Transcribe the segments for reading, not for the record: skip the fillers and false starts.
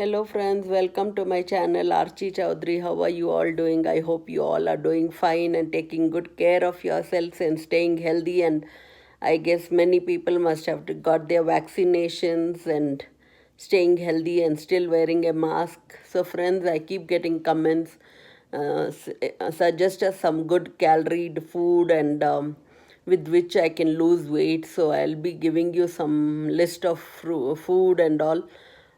Hello friends, welcome to my channel Archie Chaudhary. How are you all doing? I hope you all are doing fine and taking good care of yourselves and staying healthy. And I guess many people must have got their vaccinations and staying healthy and still wearing a mask. So friends, I keep getting comments suggest us some good calorie food and with which I can lose weight. So I'll be giving you some list of food and all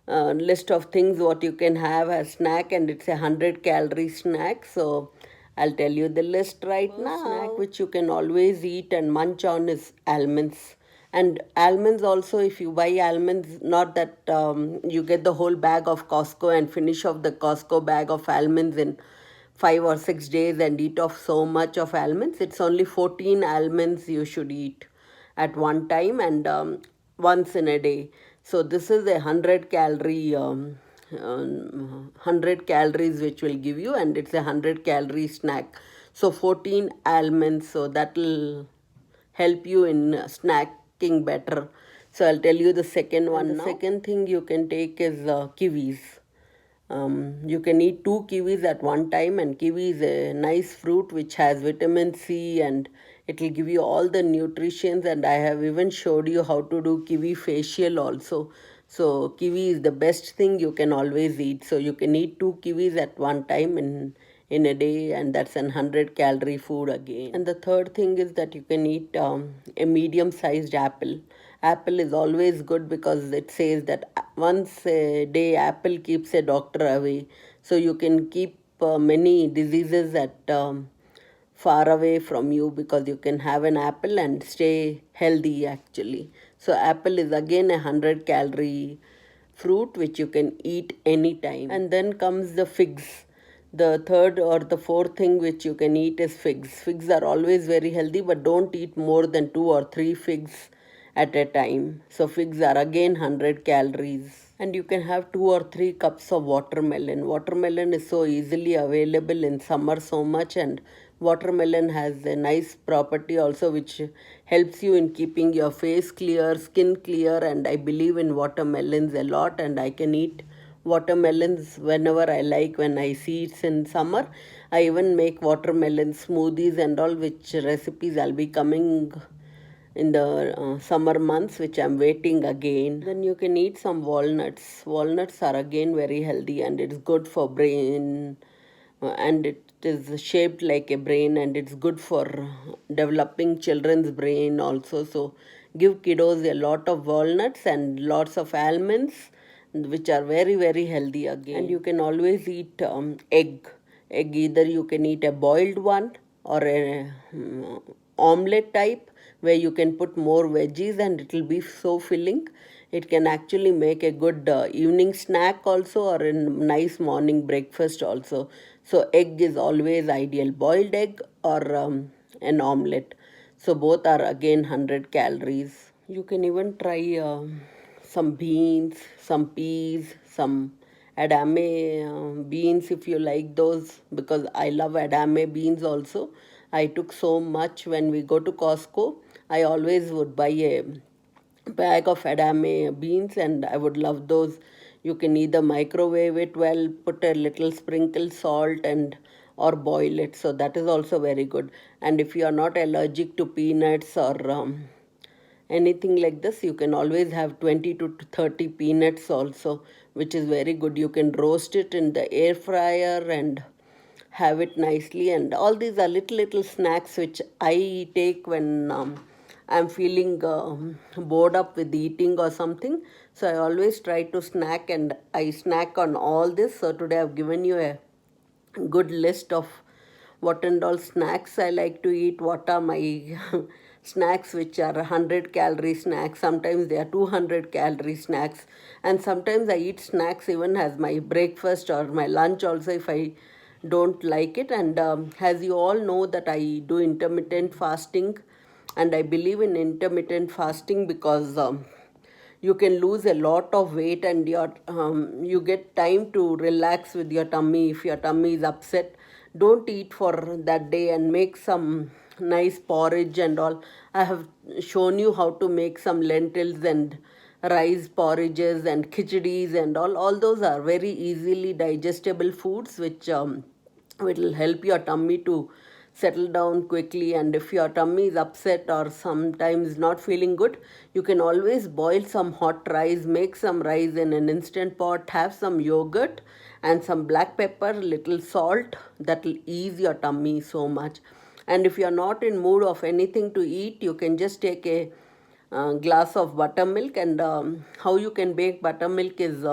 list of things what you can have as snack, and it's 100 calorie snack. So I'll tell you the list right now. Snack which you can always eat and munch on is almonds. And almonds also, if you buy almonds, not that you get the whole bag of Costco and finish off the Costco bag of almonds in 5 or 6 days and eat off so much of almonds. It's only 14 almonds you should eat at one time, and once in a day. So this is a 100 calorie 100 calories which will give you, and it's a 100 calorie snack. So 14 almonds, so that will help you in snacking better. So I'll tell you the second one. The second thing you can take is kiwis. You can eat 2 kiwis at one time, and kiwi is a nice fruit which has vitamin C, and it will give you all the nutritions. And I have even showed you how to do kiwi facial also. So kiwi is the best thing you can always eat. So you can eat 2 kiwis at one time in a day, and that's an 100 calorie food again. And the third thing is that you can eat a medium sized apple. Apple is always good because it says that once a day apple keeps a doctor away. So you can keep many diseases at far away from you because you can have an apple and stay healthy actually. So apple is again a 100 calorie fruit which you can eat anytime. And then comes the figs. The third or the fourth thing which you can eat is figs. Figs are always very healthy, but don't eat more than 2 or 3 figs at a time. So figs are again 100 calories. And you can have 2 or 3 cups of watermelon. Watermelon is so easily available in summer so much, and watermelon has a nice property also which helps you in keeping your face clear, skin clear, and I believe in watermelons a lot, and I can eat watermelons whenever I like when I see it's in summer. I even make watermelon smoothies and all, which recipes I'll be coming in the summer months, which I'm waiting again. Then you can eat some walnuts. Walnuts are again very healthy, and it's good for brain, and it is shaped like a brain, and it's good for developing children's brain also. So give kiddos a lot of walnuts and lots of almonds, which are very very healthy again. And you can always eat egg. Either you can eat a boiled one or a omelette type, where you can put more veggies and it will be so filling. It can actually make a good evening snack also, or a nice morning breakfast also. So egg is always ideal, boiled egg or an omelette. So both are again 100 calories. You can even try some beans, some peas, some edamame beans if you like those, because I love edamame beans also. I took so much when we go to Costco. I always would buy a bag of edamame beans, and I would love those. You can either microwave it well, put a little sprinkle salt, and or boil it. So that is also very good. And if you are not allergic to peanuts or anything like this, you can always have 20 to 30 peanuts also, which is very good. You can roast it in the air fryer and have it nicely. And all these are little snacks which I take when I'm feeling bored up with eating or something. So I always try to snack, and I snack on all this. So today I've given you a good list of what and all snacks I like to eat, what are my snacks which are 100 calorie snacks. Sometimes they are 200 calorie snacks, and sometimes I eat snacks even as my breakfast or my lunch also if I don't like it. And as you all know that I do intermittent fasting, and I believe in intermittent fasting because you can lose a lot of weight, and you get time to relax with your tummy. If your tummy is upset, don't eat for that day and make some nice porridge and all. I have shown you how to make some lentils and rice porridges and khichdis and all those are very easily digestible foods which will help your tummy to settle down quickly. And if your tummy is upset or sometimes not feeling good, you can always boil some hot rice, make some rice in an instant pot, have some yogurt and some black pepper, little salt. That will ease your tummy so much. And if you are not in mood of anything to eat, you can just take a glass of buttermilk. And how you can bake buttermilk is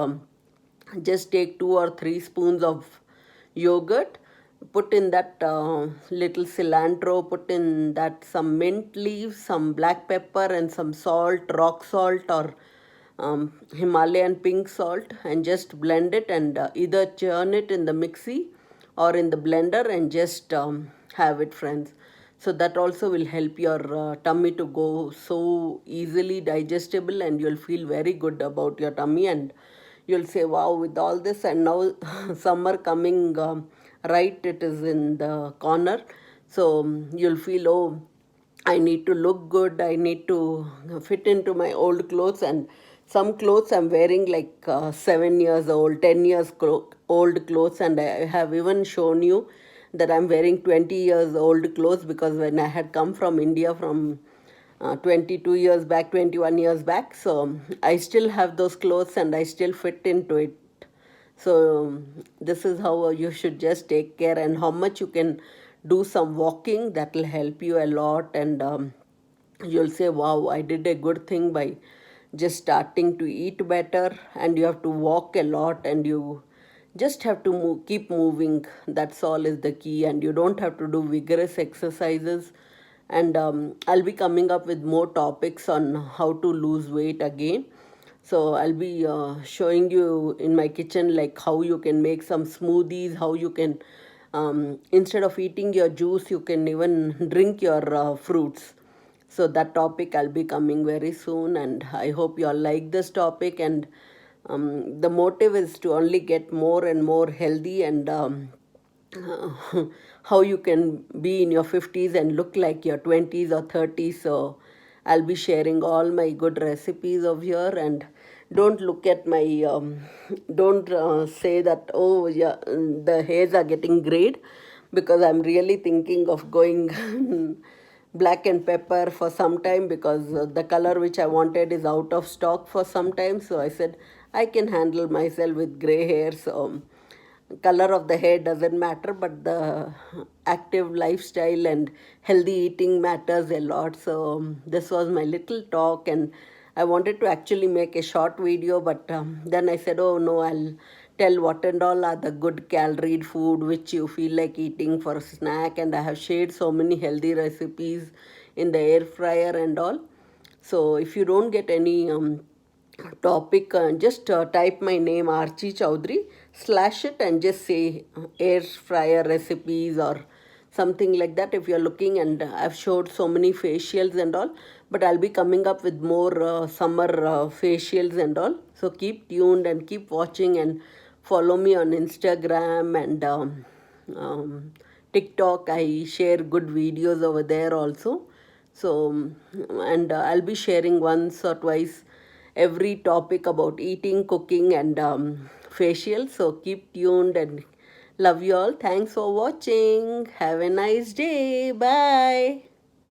just take 2 or 3 spoons of yogurt, put in that little cilantro, put in that some mint leaves, some black pepper and some salt, rock salt or Himalayan pink salt, and just blend it and either churn it in the mixie or in the blender and just have it, friends. So that also will help your tummy to go so easily digestible, and you'll feel very good about your tummy. And you'll say, wow, with all this, and now summer coming, right, it is in the corner. So you'll feel, oh, I need to look good, I need to fit into my old clothes. And some clothes I'm wearing like 7 years old, 10 years old clothes. And I have even shown you that I'm wearing 20 years old clothes, because when I had come from India from 22 years back, 21 years back, so I still have those clothes and I still fit into it. So this is how you should just take care, and how much you can do some walking, that will help you a lot. And you'll say, wow, I did a good thing by just starting to eat better. And you have to walk a lot, and you just have to keep moving. That's all is the key. And you don't have to do vigorous exercises. And I'll be coming up with more topics on how to lose weight again. So I'll be showing you in my kitchen like how you can make some smoothies, how you can instead of eating your juice, you can even drink your fruits. So that topic I'll be coming very soon, and I hope you all like this topic. And the motive is to only get more and more healthy, and how you can be in your 50s and look like your 20s or 30s. So I'll be sharing all my good recipes of here. And don't look at my don't say that, oh yeah, the hairs are getting grayed, because I'm really thinking of going black and pepper for some time, because the color which I wanted is out of stock for some time. So I said I can handle myself with gray hair. So color of the hair doesn't matter, but the active lifestyle and healthy eating matters a lot. So this was my little talk, and I wanted to actually make a short video, but then I said, oh no, I'll tell what and all are the good calorie food which you feel like eating for a snack. And I have shared so many healthy recipes in the air fryer and all. So if you don't get any topic, just type my name Archie Chowdhury, slash it and just say air fryer recipes or something like that if you're looking. And I've showed so many facials and all, but I'll be coming up with more summer facials and all. So keep tuned and keep watching, and follow me on Instagram and TikTok. I share good videos over there also. So and I'll be sharing once or twice every topic about eating, cooking and facial. So keep tuned, and love you all. Thanks for watching. Have a nice day. Bye.